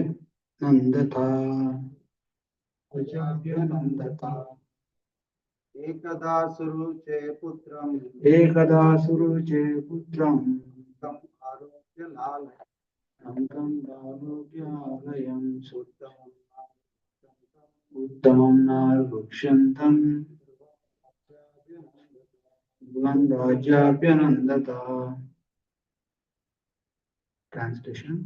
नंदता प्रजाभ्यनंदता एकदा सुरुचे पुत्रम एकदा सुरुचे पुत्रम तम आरोग्य लाल अंतं दारोग्यालयं उत्तमं नारभक्षन्तं राज्याभ्यनन्दता. Translation.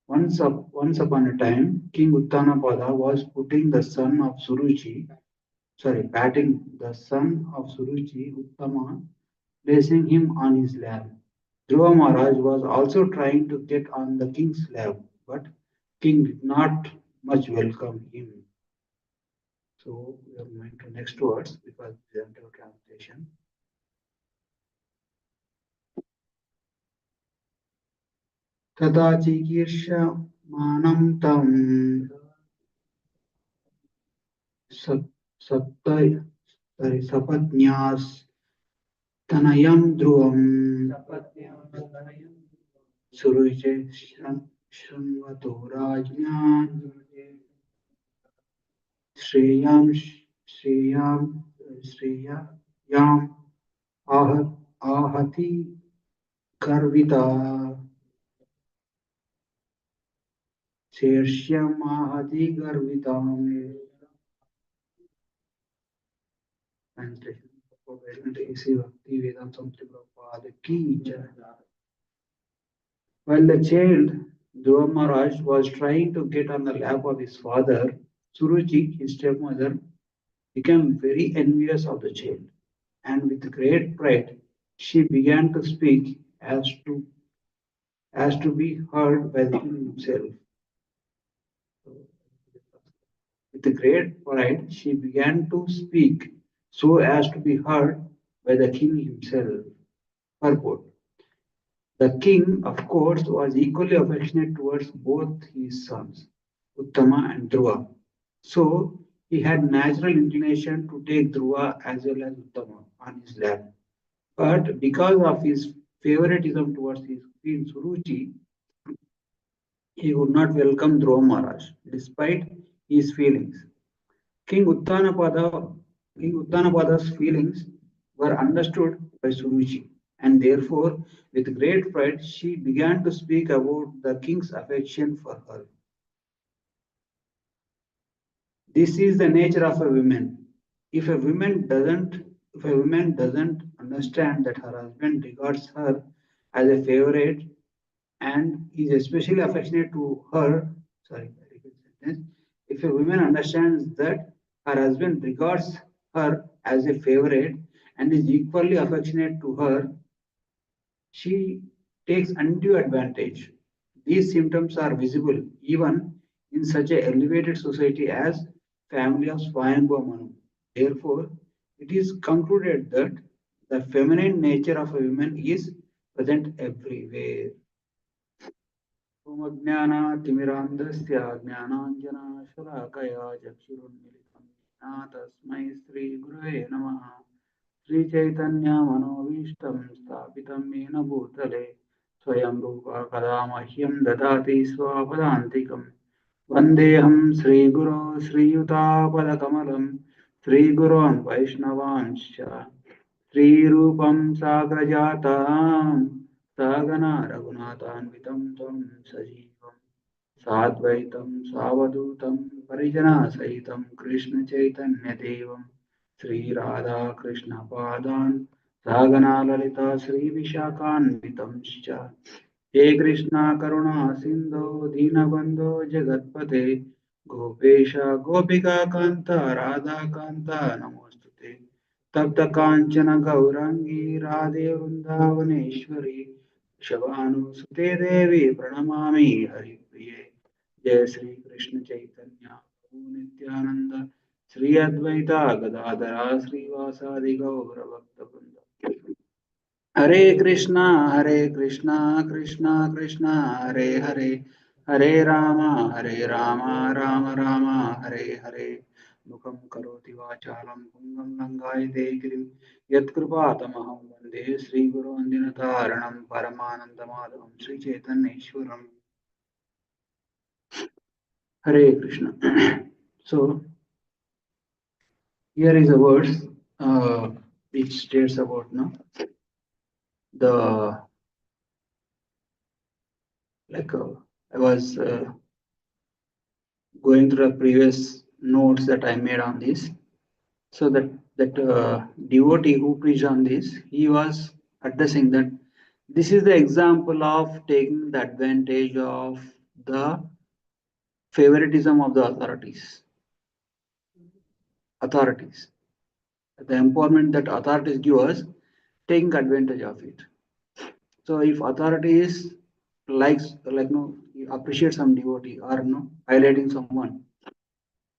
Once upon a time, King Uttanapada was putting the son of patting the son of Suruchi, Uttama, placing him on his lap. Dhruva Maharaj was also trying to get on the king's lap, but king did not much welcome him. So we are moving to next words because we have no translation. तथा चिकीर्षमाणं तं सपत्न्यास्तनयं ध्रुवं सुरुचे शृण्वतो राज्ञां श्रेयां श्रेयाम् आहति Garvita शीर्ष्यमाहति गर्विताम्. Translation. While the child Dhruva Maharaj was trying to get on the lap of his father, Suruchi, his stepmother, became very envious of the child, and with great pride she began to speak as to be heard by the king himself. With great pride she began to speak so as to be heard by the king himself. Purport. The king, of course, was equally affectionate towards both his sons, Uttama and Dhruva. So he had natural inclination to take Dhruva as well as Uttama on his lap. But because of his favoritism towards his queen Suruchi, he would not welcome Dhruva Maharaj, despite his feelings. King Uttanapada, King Uttanapada's feelings were understood by Suruchi, and therefore, with great pride, she began to speak about the king's affection for her. This is the nature of a woman. If a woman doesn't understand that her husband regards her as a favorite and is especially affectionate to her, sorry, I repeat the sentence. If a woman understands that her husband regards her as a favorite and is equally affectionate to her, she takes undue advantage. These symptoms are visible even in such an elevated society as family of Swayambhu Manu. Therefore, it is concluded that the feminine nature of a woman is present everywhere. ओमज्ञानातिमिरान्धस्य ज्ञानाञ्जनशलाकया चक्षुरुन्मिलितं येन तस्मै श्रीगुरवे नमः. श्रीचैतन्यमनोभीष्टं स्थापितं येन भूतले स्वयं रूपा कदा मह्यं ददाति स्वपदान्तिकं. वन्देऽहं श्रीगुरो श्रीयुतापदकमलं श्रीगुरोन् वैष्णवांश्च श्रीरूपं साग्रजातां सहगना रघुनाथान्वितं तं सजीवं साद्वैतं सावधूतं परिजनसहितं कृष्णचैतन्यदेवं श्रीराधाकृष्णपादान् सहगना ललिता श्रीविशाखान्वितंश्च. हे कृष्णा करुणा सिन्धो दीनबन्धो जगत्पते गोपेश गोपिकान्त राधाकान्त नमोऽस्तुते. तप्त कांचन गौरांगी राधे वृंदावनेश्वरी शबानुसुते देवी प्रणमामि हरिप्रिये. जय श्री कृष्ण चैतन्य प्रभु नित्यानंद श्री अद्वैता गदाधरा श्रीवासादि गौर भक्तवृंद. हरे कृष्णा कृष्णा कृष्णा हरे हरे हरे राम राम राम हरे हरे. मुखं करोति वाचालं पुंगं लङ्घयते गिरिं यत्कृपातमहं वन्दे श्रीगुरोऽन्दिनतारणं परमानन्दमाधवं श्रीचैतन्येश्वरम्. Hare Krishna. So here is a verse which states about the like I was going through the previous notes that I made on this. So that devotee who preached on this, he was addressing that this is the example of taking the advantage of the favoritism of the authorities, the empowerment that authorities give us, taking advantage of it. So if authorities like no appreciate some devotee or no highlighting someone,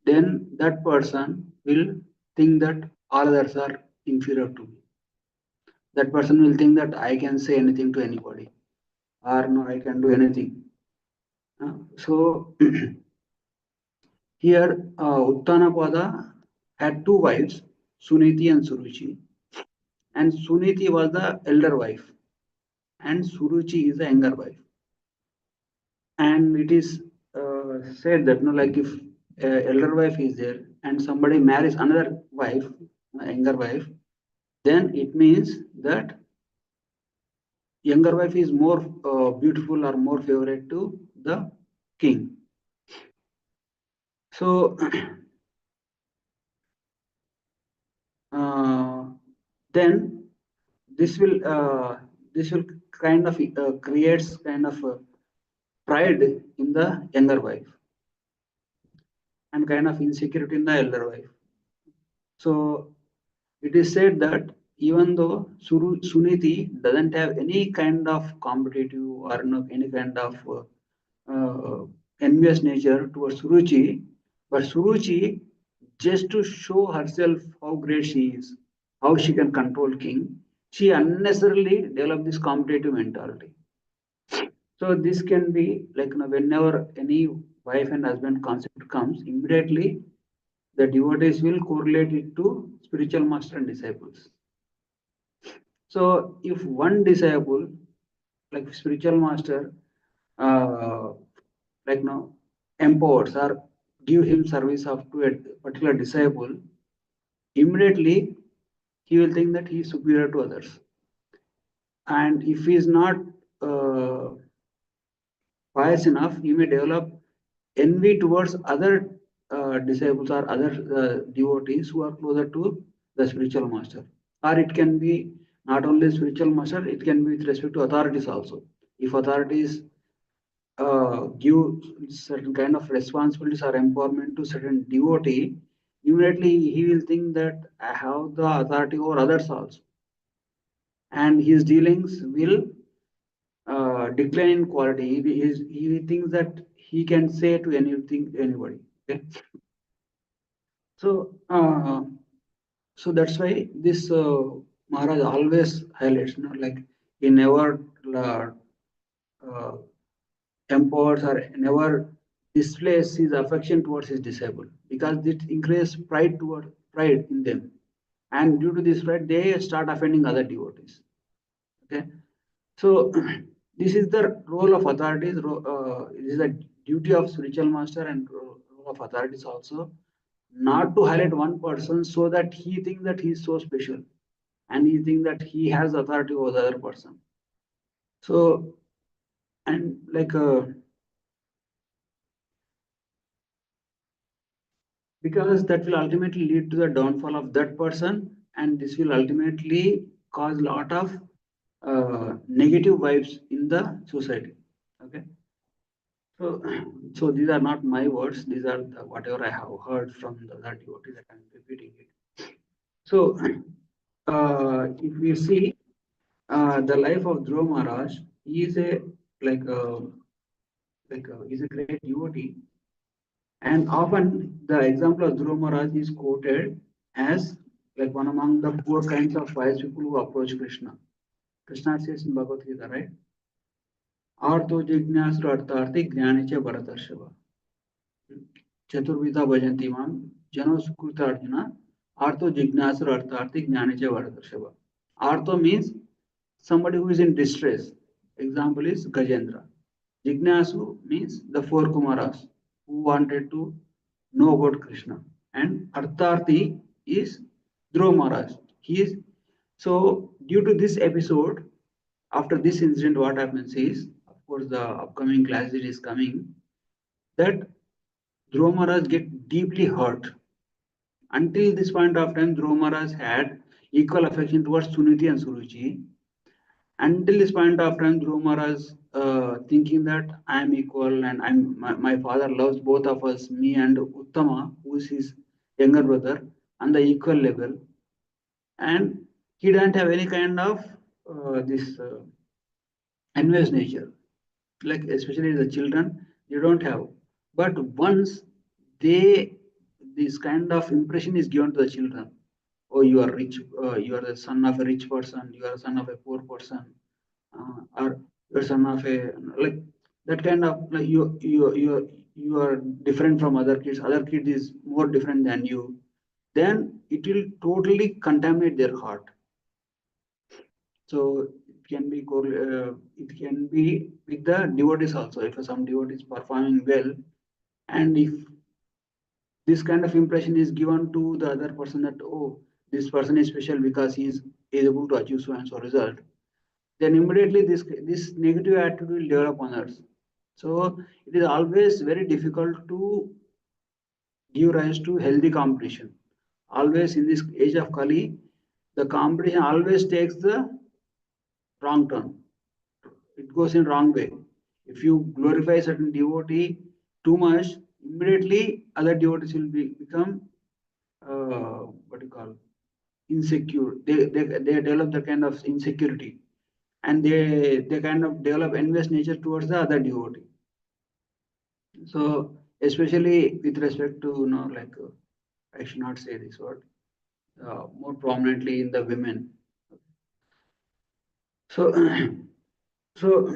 then that person will think that all others are inferior to me. That person will think that I can say anything to anybody or no, I can do anything. So here, Uttanapada had two wives, Suniti and Suruchi, and Suniti was the elder wife, and Suruchi is the younger wife. And it is said that like if elder wife is there and somebody marries another wife, younger wife, then it means that younger wife is more beautiful or more favorite to the king. So uh, then this will kind of creates kind of pride in the younger wife and kind of insecurity in the elder wife. So it is said that even though Suniti doesn't have any kind of competitive or no, any kind of envious nature towards Suruchi, but Suruchi, just to show herself how great she is, how she can control king, she unnecessarily developed this competitive mentality. So this can be like whenever any wife and husband concept comes, immediately the devotees will correlate it to spiritual master and disciples. So if one disciple, like spiritual master, uh, like now empowers or give him service of to a particular disciple, immediately he will think that he is superior to others. And if he is not uh, pious enough, he may develop envy towards other disciples or other devotees who are closer to the spiritual master. Or it can be not only spiritual master, it can be with respect to authorities also. If authorities give certain kind of responsibilities or empowerment to certain devotee, immediately he will think that I have the authority over others also. And his dealings will decline in quality. He thinks that he can say to anything, anybody. Okay? So, that's why this Maharaj always highlights, like he never uh, empowers or never displays his affection towards his disciple because it increases pride in them, and due to this pride, they start offending other devotees. Okay, so this is the role of authorities. This is the duty of spiritual master and role of authorities also, not to highlight one person so that he thinks that he is so special and he thinks that he has authority over the other person. So and like because that will ultimately lead to the downfall of that person, and this will ultimately cause a lot of negative vibes in the society. Okay, so these are not my words, these are whatever I have heard from the other devotees that I'm repeating it. So if we see the life of Dhruva Maharaj, he is a like a he's a great devotee. And often the example of Dhruva Maharaj is quoted as like one among the four kinds of wise people who approach Krishna. Krishna says in Bhagavad Gita, right? Arto jignasra artharthi jnanicha bharatarshava. Chaturvida bhajanti mam jano sukrita arjuna. Arto jignasra artharthi jnanicha bharatarshava. Arto means somebody who is in distress. Example is Gajendra. Jignasu means the four Kumaras who wanted to know about Krishna. And Artharthi is Dhruva Maharaj. He is so due to this episode, after this incident, what happens is, of course, the upcoming class that is coming, that Dhruva Maharaj get deeply hurt. Until this point of time, Dhruva Maharaj had equal affection towards Suniti and Suruchi. Until this point of time, Dhruva Maharaj thinking that I am equal and my father loves both of us, me and Uttama, who is his younger brother, on the equal level. And he didn't have any kind of this envious nature, like especially the children, they don't have. But once they, this kind of impression is given to the children, oh, you are rich, you are the son of a rich person, you are the son of a poor person, or you're son of a, like that kind of, like you are different from other kids, other kid is more different than you, then it will totally contaminate their heart. So it can be it can be with the devotees also. If some devotee is performing well, and if this kind of impression is given to the other person that, oh, this person is special because he is able to achieve so and so result, then immediately this negative attitude will develop on us. So it is always very difficult to give rise to healthy competition. Always in this age of Kali, the competition always takes the wrong turn. It goes in wrong way. If you glorify certain devotee too much, immediately other devotees will become what you call insecure. They develop the kind of insecurity, and they kind of develop envious nature towards the other devotee. So especially with respect to, like I should not say this word, more prominently in the women. So so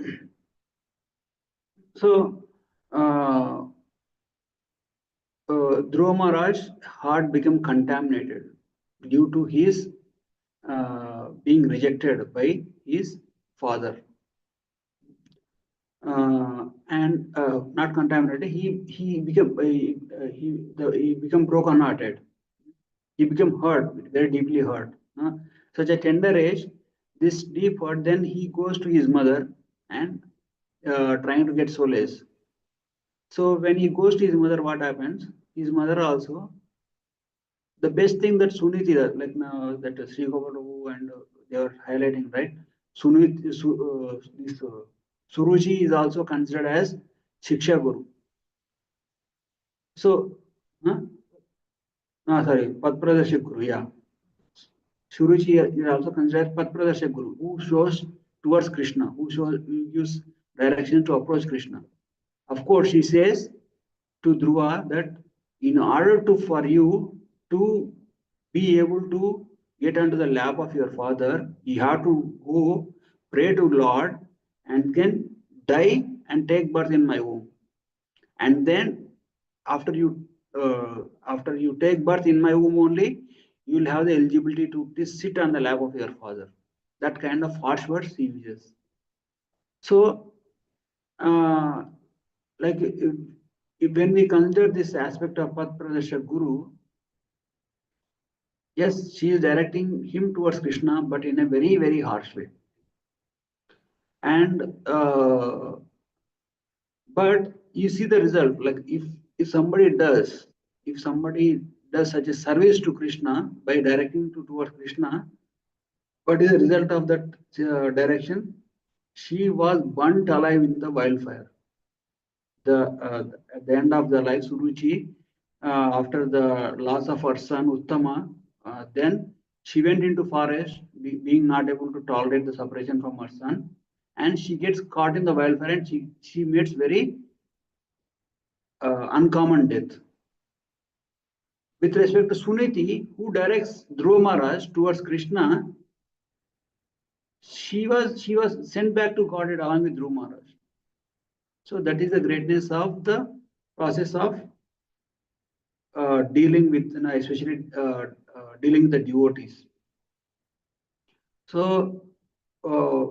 so uh, Dhruva Maharaj's heart became contaminated due to his being rejected by his father. And not contaminated, he became broken hearted. He became hurt, very deeply hurt. Such a tender age, this deep hurt, then he goes to his mother and trying to get solace. So when he goes to his mother, what happens? His mother also, the best thing that Suniti does, like now that Sri Gopalu and they are highlighting, right? This Suruchi is also considered as Shiksha Guru. So, huh? Sorry, Padpradarshak Guru, yeah. Suruchi is also considered Padpradarshak Guru, who shows towards Krishna, who gives direction to approach Krishna. Of course, he says to Dhruva that in order to for you to be able to get onto the lap of your father, you have to go pray to Lord and then die and take birth in my womb. And then after you take birth in my womb only, you will have the eligibility to sit on the lap of your father. That kind of harsh words he uses. So, uh, like when we consider this aspect of Path Pradeshak Guru, yes, she is directing him towards Krishna, but in a very, very harsh way. And but you see the result. Like if somebody does, if somebody does such a service to Krishna by directing towards Krishna, what is the result of that direction? She was burnt alive in the wildfire. At the end of the life, Suruchi, after the loss of her son Uttama, then she went into forest, being not able to tolerate the separation from her son, and she gets caught in the wildfire, and she meets very uncommon death. With respect to Suniti, who directs Dhruva Maharaj towards Krishna, she was sent back to Godhead along with Dhruva Maharaj. So that is the greatness of the process of dealing with, especially dealing with the devotees. So,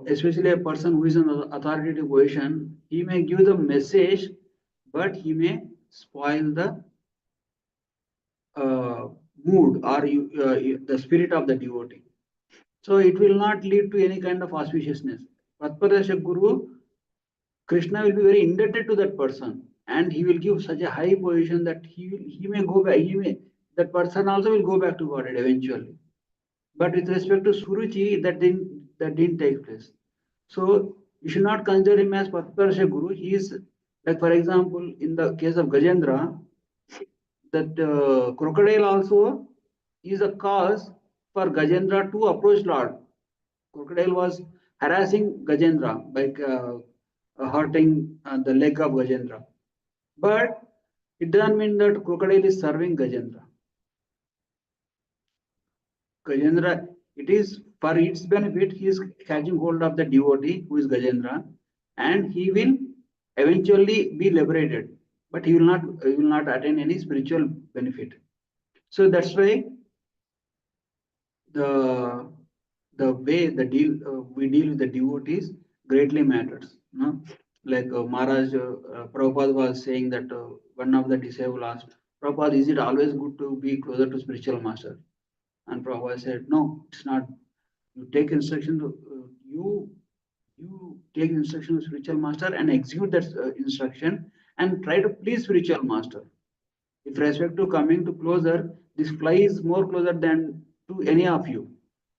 especially a person who is in an authoritative position, he may give the message, but he may spoil the mood or the spirit of the devotee. So it will not lead to any kind of auspiciousness. Tatparasya Guru, Krishna will be very indebted to that person, and he will give such a high position that he may go back. That person also will go back to Godhead eventually. But with respect to Suruchi, that didn't take place. So you should not consider him as Patparasya Guru. He is, like for example, in the case of Gajendra, that crocodile also is a cause for Gajendra to approach Lord. Crocodile was harassing Gajendra by hurting the leg of Gajendra. But it doesn't mean that crocodile is serving Gajendra. Gajendra, it is for its benefit, he is catching hold of the devotee who is Gajendra, and he will eventually be liberated, but he will not attain any spiritual benefit. So that's why the way we deal with the devotees greatly matters. No? Like Maharaj Prabhupada was saying that one of the disciples asked, Prabhupada, is it always good to be closer to spiritual master? And Prabhupada said, no, it's not. You take instruction to you take instruction of spiritual master and execute that instruction and try to please spiritual master. With respect to coming to closer, this fly is more closer than to any of you.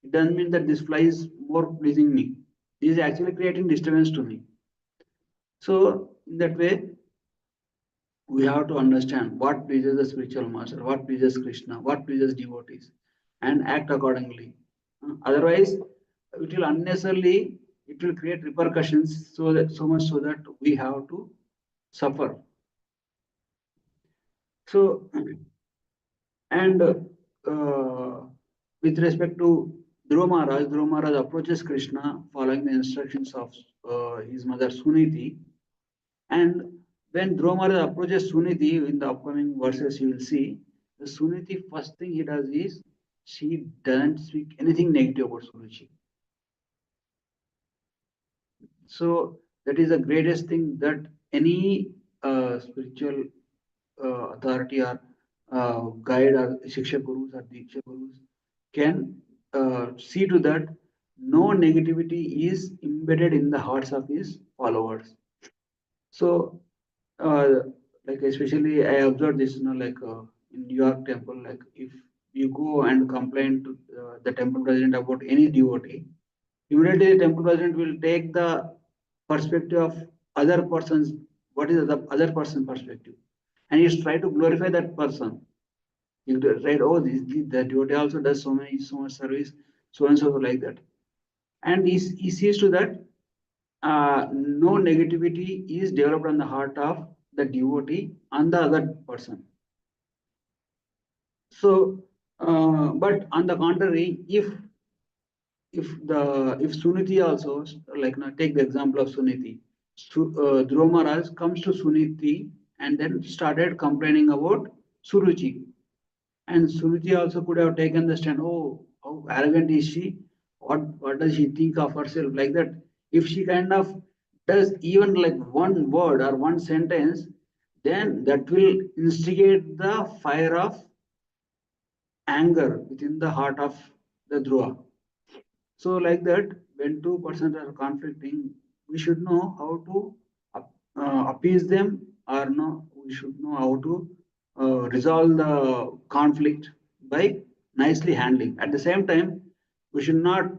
It doesn't mean that this fly is more pleasing me. It is actually creating disturbance to me. So in that way, we have to understand what pleases the spiritual master, what pleases Krishna, what pleases devotees, and act accordingly. Otherwise, it will unnecessarily it will create repercussions so much so that we have to suffer. So and with respect to Dhruva Maharaj approaches Krishna following the instructions of his mother Suniti. And when Dhruva Maharaj approaches Suniti in the upcoming verses, you will see the Suniti first thing he does is she doesn't speak anything negative about Suruchi. So that is the greatest thing that any spiritual authority or guide or Shiksha Gurus or Diksha Gurus can see to that no negativity is embedded in the hearts of his followers. So, uh, like especially I observed this, like in New York temple, like if you go and complain to the temple president about any devotee, immediately the temple president will take the perspective of other person's, what is the other person's perspective, and he's try to glorify that person. You write, oh, the devotee also does so much service, so and so like that, and he sees to that no negativity is developed on the heart of the devotee and the other person. So, but on the contrary, if Suniti also, like now take the example of Suniti, Dhruva Maharaj comes to Suniti and then started complaining about Suruchi. And Suruchi also could have taken the stand, oh, how arrogant is she? What does she think of herself? Like that. If she kind of does even like one word or one sentence, then that will instigate the fire of anger within the heart of the Dhruva. So, like that, when two persons are conflicting, we should know how to appease them, or no, we should know how to resolve the conflict by nicely handling. At the same time, we should not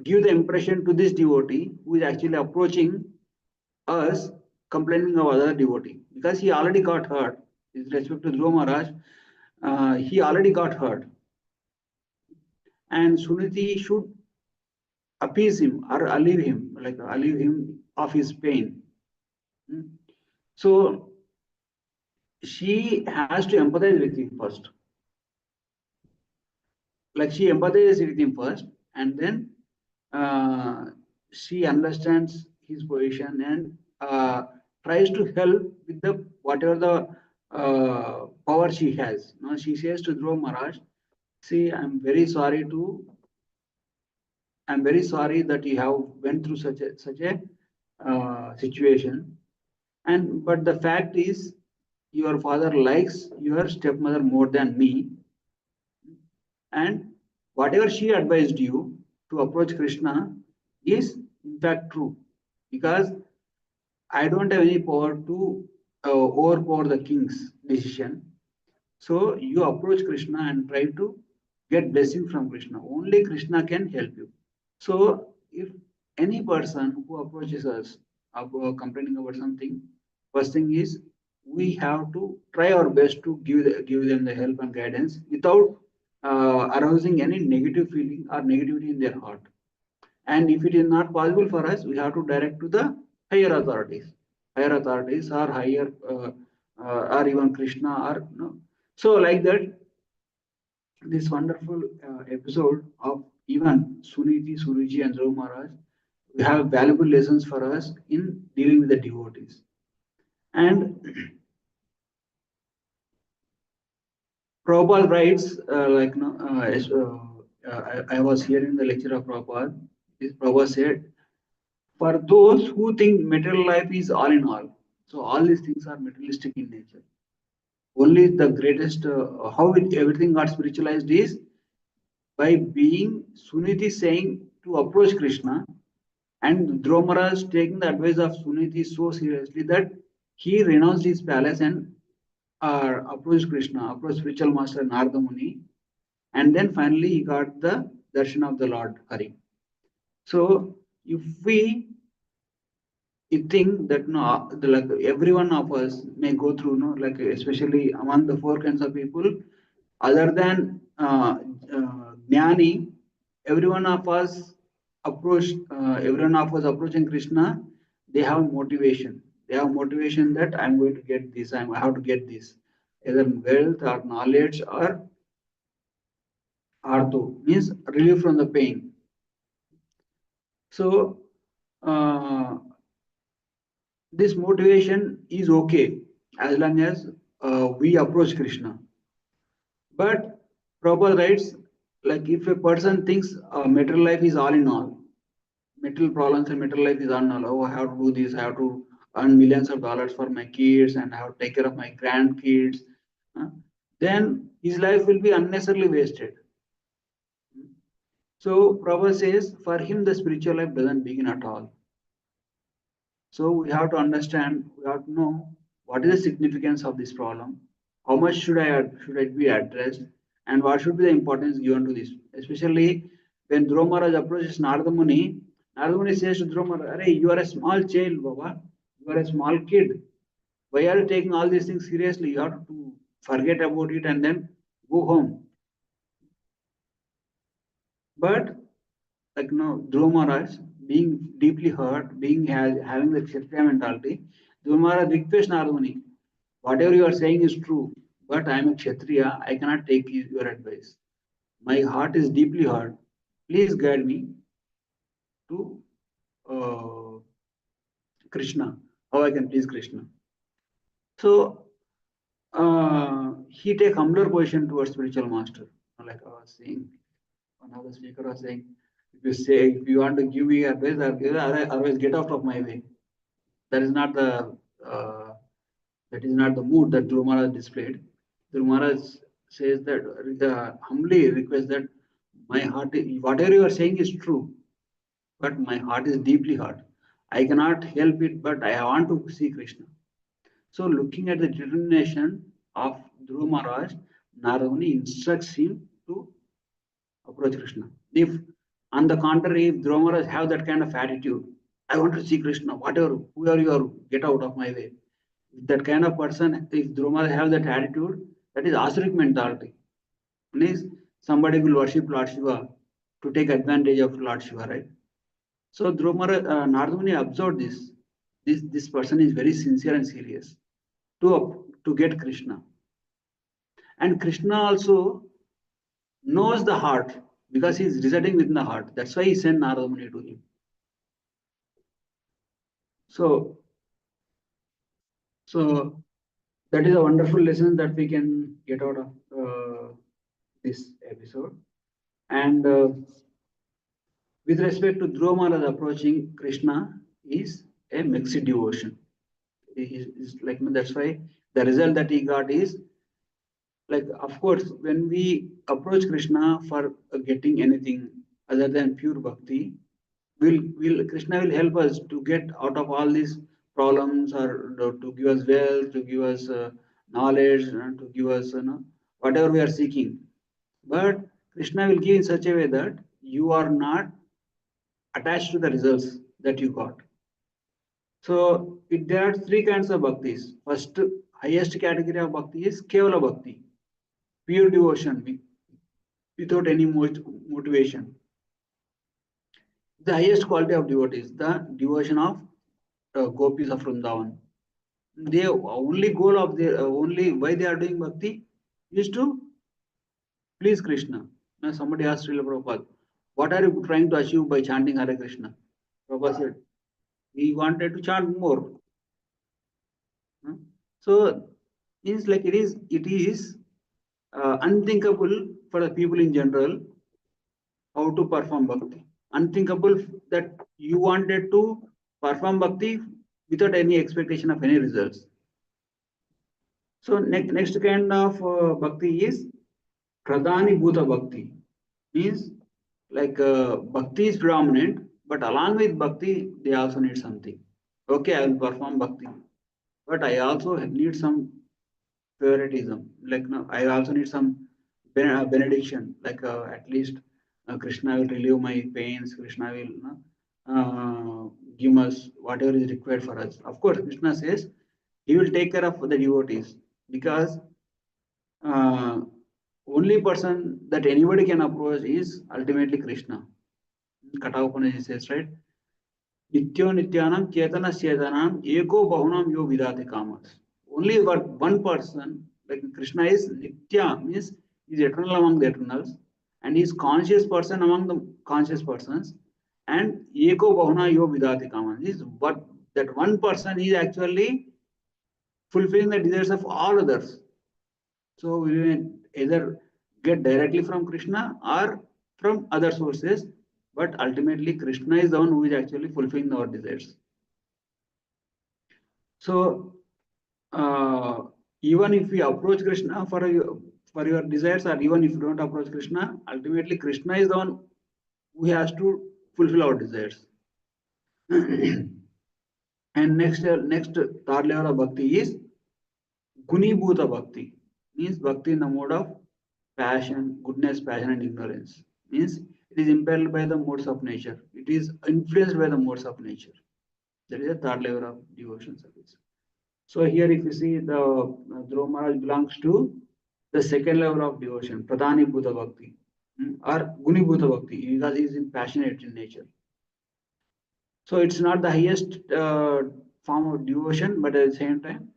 give the impression to this devotee who is actually approaching us complaining of other devotee, because he already got hurt. With respect to Dhruva Maharaj, he already got hurt, and Suniti should appease him or alleviate him of his pain. Hmm. So she has to empathize with him first. Like she empathizes with him first, and then uh, she understands his position and tries to help with the whatever the power she has. Now she says to Dhruva Maharaj, "See, I'm very sorry that you have went through such a situation. And but the fact is, your father likes your stepmother more than me, and whatever she advised you to approach Krishna is in fact true, because I don't have any power to overpower the king's decision. So you approach Krishna and try to get blessing from Krishna. Only Krishna can help you. So if any person who approaches us about complaining about something, first thing is we have to try our best to give them the help and guidance without arousing any negative feeling or negativity in their heart. And if it is not possible for us, we have to direct to the higher authorities or higher or even Krishna or no. So like that, this wonderful episode of even Suniti, Suruji, and Dhruv Maharaj, we have valuable lessons for us in dealing with the devotees. And Prabhupada writes, I was hearing the lecture of Prabhupada. Prabhupada said, for those who think material life is all in all, so all these things are materialistic in nature. Only the greatest, everything got spiritualized is by being Suniti saying to approach Krishna, and Dhruva Maharaj taking the advice of Suniti so seriously that he renounced his palace and approached Krishna, approached spiritual master Narada Muni, and then finally he got the darshan of the Lord Hari. So if we think that no, like every one of us may go through, no, like especially among the four kinds of people, other than Jnani, every one of us every one of us approaching Krishna, they have motivation. They have motivation that I'm going to get this, I have to get this, either wealth or knowledge or artho, means relief from the pain. So uh, this motivation is okay as long as we approach Krishna. But Prabhupada writes, like if a person thinks material life is all in all, material problems and material life is all in all, oh, I have to do this, I have to earn millions of dollars for my kids and I have to take care of my grandkids, uh, then his life will be unnecessarily wasted. So Prabhupada says, for him the spiritual life doesn't begin at all. So we have to understand, we have to know what is the significance of this problem, how much should it be addressed, and what should be the importance given to this. Especially when Dhruva Maharaj approaches Narada Muni, Narada Muni says to Dhruva Maharaj, "Arey, you are a small child, Baba. You are a small kid. Why are you taking all these things seriously? You have to forget about it and then go home." But like no, Dhruva Maharaj being deeply hurt, having the Kshatriya mentality, Dhruva Maharaj requests Narada Muni, whatever you are saying is true, but I am a Kshatriya, I cannot take your advice. My heart is deeply hurt. Please guide me to uh, Krishna, how I can please Krishna. So he take humbler position towards spiritual master. Like I was saying, one of the speaker was saying, if you want to give me advice, otherwise get out of my way. That is not the uh, that is not the mood that Dhruva Maharaj displayed. Dhruva Maharaj says that humbly request that my heart, whatever you are saying is true, but my heart is deeply hurt. I cannot help it, but I want to see Krishna. So, looking at the determination of Dhruva Maharaj, Narada Muni instructs him to approach Krishna. If, on the contrary, if Dhruva Maharaj have that kind of attitude, I want to see Krishna, whatever, whoever you are, get out of my way. If that kind of person, if Dhruva Maharaj have that attitude, that is asuric mentality. Means somebody will worship Lord Shiva to take advantage of Lord Shiva, right? So Dhruva Maharaj, Narada Muni observed this. This person is very sincere and serious to get Krishna. And Krishna also knows the heart because he is residing within the heart. That's why he sent Narada Muni to him. So, so that is a wonderful lesson that we can get out of this episode. And with respect to Dhruva Maharaj approaching Krishna is a mixed devotion. Is like that's why The result that he got is, like, of course, when we approach Krishna for getting anything other than pure bhakti, will Krishna will help us to get out of all these problems, or to give us wealth, to give us knowledge, to give us whatever we are seeking. But Krishna will give in such a way that you are not attached to the results that you got. So there are three kinds of bhaktis. First, highest category of bhakti is Kevala bhakti, pure devotion without any motivation. The highest quality of devotees, the devotion of gopis of Vrindavan. They only goal of their only why they are doing bhakti is to please Krishna. Now somebody asked Srila Prabhupada, what are you trying to achieve by chanting Hare Krishna? Prabhupada said, he wanted to chant more. Huh? So means like it is unthinkable for the people in general how to perform bhakti. Unthinkable that you wanted to perform bhakti without any expectation of any results. So next kind of bhakti is Pradhani Bhuta Bhakti. Means like bhakti is predominant, but along with bhakti, they also need something. Okay, I will perform bhakti, but I also need some favoritism. Like no, I also need some benediction. Like at least Krishna will relieve my pains. Krishna will give us whatever is required for us. Of course, Krishna says he will take care of the devotees because uh, only person that anybody can approach is ultimately Krishna. Kata Upanishad says, right? Nityo Nityanam Chetana Chetanam Eko Bahunam Yo Vidati Kamas. Only one person, like Krishna is Nitya, means he is eternal among the eternals, and he is conscious person among the conscious persons, and Eko Bahuna Yo Vidati Kamas. Is what that one person is actually fulfilling the desires of all others. So we will either get directly from Krishna or from other sources, but ultimately Krishna is the one who is actually fulfilling our desires. So even if we approach Krishna for your desires, or even if you don't approach Krishna, ultimately Krishna is the one who has to fulfill our desires. And next third level of bhakti is Gunibhuta Bhakti, means bhakti in the mode of passion, goodness, passion, and ignorance. Means it is impelled by the modes of nature. It is influenced by the modes of nature. That is the third level of devotion service. So here, if you see, the Dhruva Maharaj belongs to the second level of devotion, Pradhani Bhuta Bhakti, or Guni Bhuta Bhakti, because he is in passionate in nature. So it's not the highest form of devotion, but at the same time,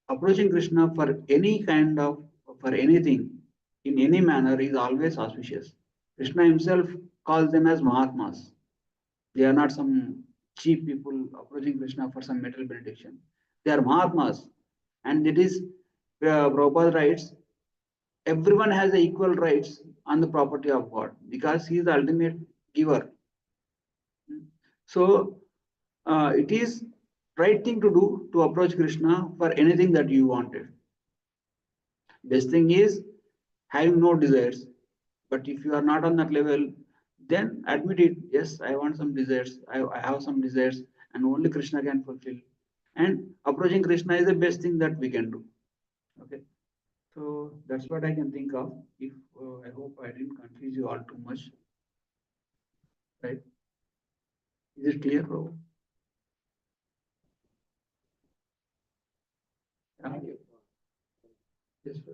approaching Krishna for any kind of, for anything, in any manner is always auspicious. Krishna himself calls them as Mahatmas. They are not some cheap people approaching Krishna for some material benediction. They are Mahatmas. And it is, Prabhupada writes, everyone has the equal rights on the property of God because he is the ultimate giver. So it is right thing to do to approach Krishna for anything that you wanted. Best thing is having no desires. But if you are not on that level, then admit it. Yes, I want some desires. I have some desires, and only Krishna can fulfill. And approaching Krishna is the best thing that we can do. Okay. So that's what I can think of. If I hope I didn't confuse you all too much, right? Is it clear, bro? Yeah. Yes, sir.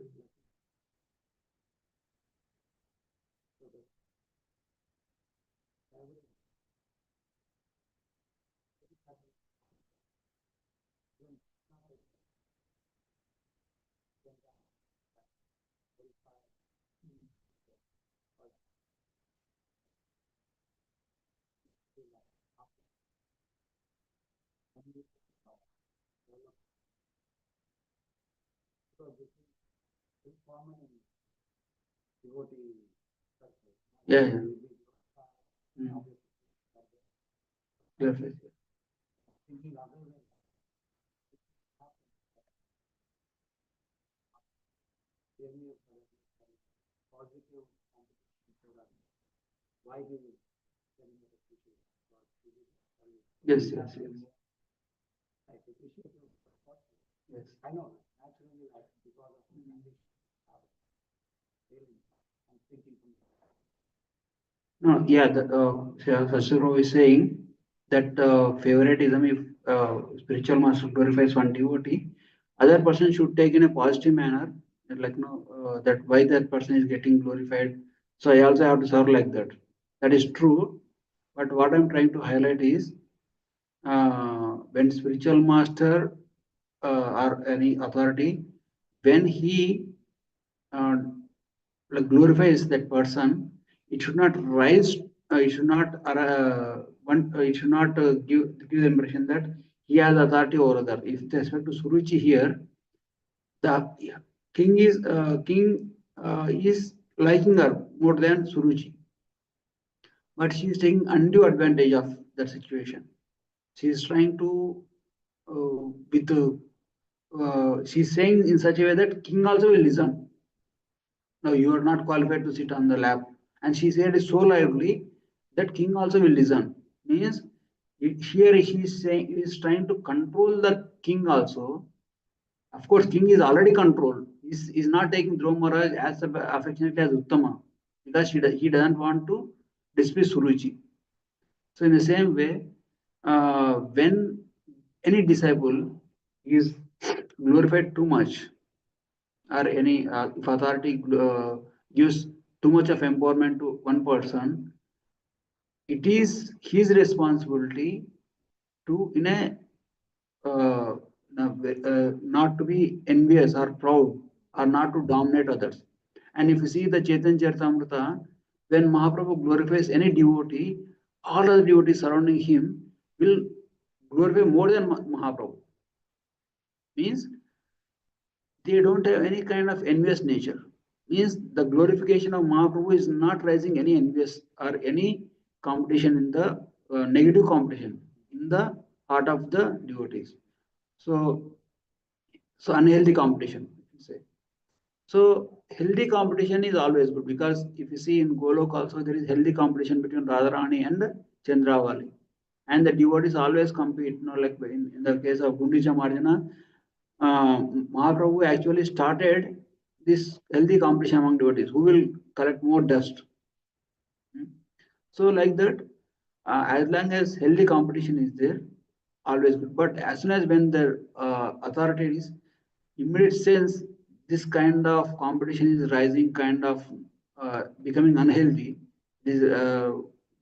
Yeah, yeah. Mm. Yes, yes, yes. Give me a positive competition so that why do you tell me the future? Yes, yes, yes. I appreciate you. Yes. I know naturally like because of the condition I'm thinking from No, yeah, Sasuro is saying that favoritism, if spiritual master glorifies one devotee, other person should take in a positive manner, like no, that why that person is getting glorified. So I also have to serve like that. That is true, but what I'm trying to highlight is when spiritual master or any authority, when he uh, like glorifies that person, it should not rise, it should not it should not give the impression that he has authority over other. If with respect to Suruchi here, the king is liking her more than Suruchi, but she is taking undue advantage of that situation. She is trying to with she's saying in such a way that king also will listen. No, you are not qualified to sit on the lap. And she said it so lively that king also will listen. Means here he is saying he is trying to control the king also. Of course, king is already controlled. He's not taking Dhruv Maharaj as affectionately as Uttama because he doesn't want to dismiss Suruchi. So in the same way, when any disciple is glorified too much, or any if authority gives too much of empowerment to one person, it is his responsibility to in a not to be envious or proud or not to dominate others. And if you see the Chaitanya Charitamrita, when Mahaprabhu glorifies any devotee, all other devotees surrounding him will glorify more than Mahaprabhu. Means they don't have any kind of envious nature. Means the glorification of Mahaprabhu is not raising any envious or any competition in the negative competition in the heart of the devotees. So, so unhealthy competition, you say. So healthy competition is always good because if you see in Golok also there is healthy competition between Radharani and Chandravali. And the devotees always compete, like in the case of Gundicha Marjana, Mahaprabhu actually started this healthy competition among devotees who will collect more dust. Hmm. So, like that, as long as healthy competition is there, always good. But as soon as when the authorities immediate sense this kind of competition is rising, kind of becoming unhealthy, is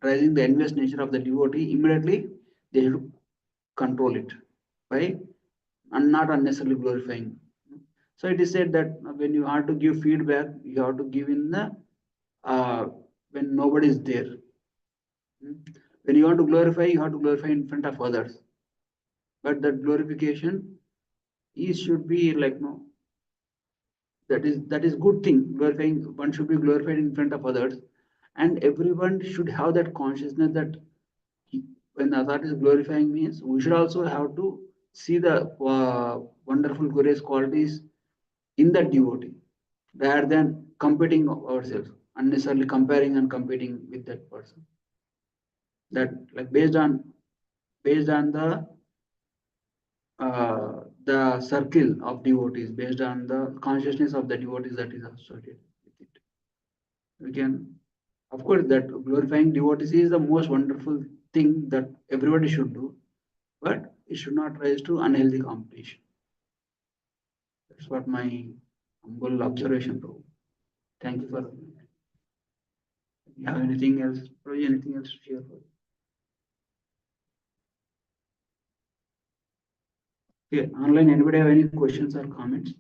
rising the envious nature of the devotee, immediately they should control it by and not unnecessarily glorifying. So it is said that when you have to give feedback, you have to give in the when nobody is there. When you want to glorify, you have to glorify in front of others. But that glorification is should be like no, that is good thing. Glorifying one should be glorified in front of others, and everyone should have that consciousness that when the authority is glorifying means we should also have to see the wonderful glorious qualities in that devotee rather than competing ourselves, unnecessarily comparing and competing with that person. That like based on the circle of devotees, based on the consciousness of the devotees that is associated with it. We can, of course, that glorifying devotees is the most wonderful thing that everybody should do, but it should not rise to unhealthy competition. That's what my humble observation, bro. Thank you for. You have anything else? Probably anything else to share? Yeah, online. Anybody have any questions or comments?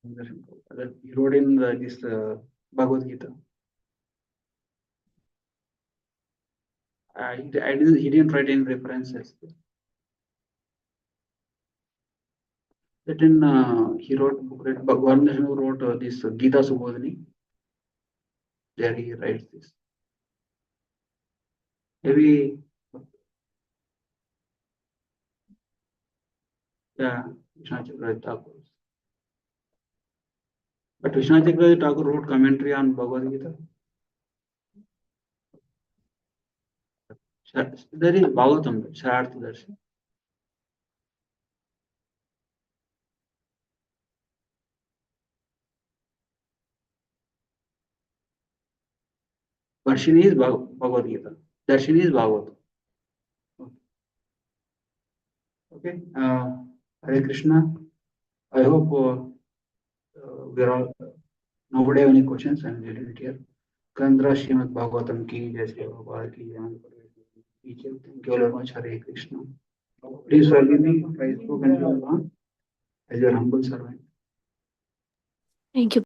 He wrote in this Bhagavad Gita. He didn't write any references. That in he wrote Bhagwan who wrote this Gita Subodhini. There he writes this. Maybe, yeah, Vishwanath Chakravarti Thakur. But Vishwanath Chakravarti Thakur wrote commentary on Bhagavad Gita. There is Bhagavatam, Sharartha Darshi. Varshini is Bhagavad Gita. Darshini is Bhagavatam. Okay. Hare Krishna. I hope we are all. Nobody have any questions. I'm little bit here. Kandra Srimad Bhagavatam ki Jai Sri Prabhupada ki Jai. Thank you very much. Hare Krishna. Please forgive me if I spoke anything wrong as your humble servant. Thank you.